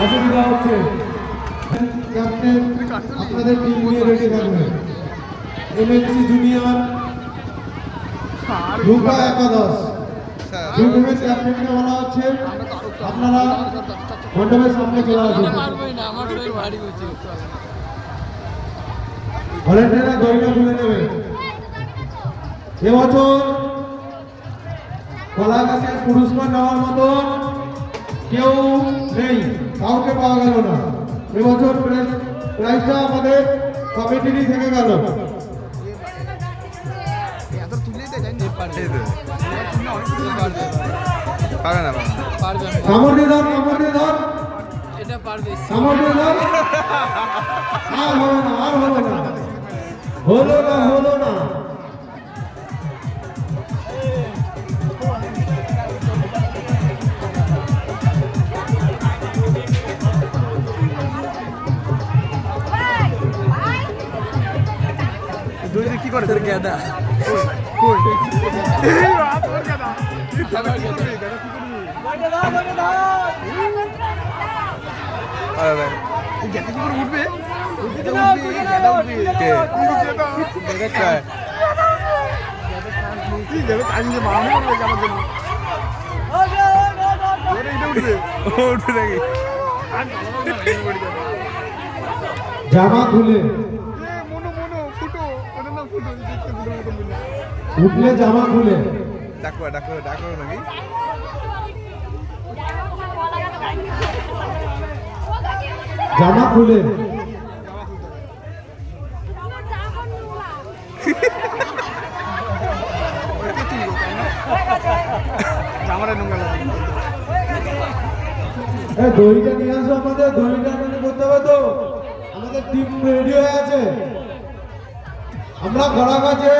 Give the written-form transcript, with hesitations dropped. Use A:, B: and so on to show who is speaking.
A: অসুবিধা হচ্ছে ক্যাপ্টেন আপনাদের টিম নিয়ে রেডি থাকবেন। এমএনসি জুনিয়র রূপা একাদশ টিমের ক্যাপ্টেনকে বলা হচ্ছে আপনারা মণ্ডপের সামনে চলে আসুন। ভলেন্টিয়াররা দড়িটা তুলে নেবে। এবছর কলা গাছের পুরস্কার নেওয়ার মতো কেউ নেই, কাউকে পাওয়া গেল না। এবছর প্রাইজটা আমাদের কমিটিরই থেকে গেল। কামড় দিয়ে ধর, কামড় দিয়ে ধর, কামড় দিয়ে ধর। আর হবে না, আর হবে না, হলো না, হলো না।
B: কি করে তোর গাদা কই এই বাপ তোর গাদা কি খাবার গাদা কি করবি গাদা আরে ভাই এই গাদা কি করে উঠবে গাদা উঠবে কে গাদা চায় কি গাদা টাইম দিয়ে মারনে করবে গাদার জন্য ওরে এটা উঠবে উঠবে নাকি
A: জামা খুলে উঠলে জামা খুলে
B: ডাকো ডাকো ডাকো নাকি
A: জামা খুলে
B: জামাটা নোংরা লাগে
A: দড়িটা নিয়ে আসো, আমাদের দড়িটা করতে হবে তো। আমাদের টিম রেডি হয়ে আছে। আমরা গড়া গাছে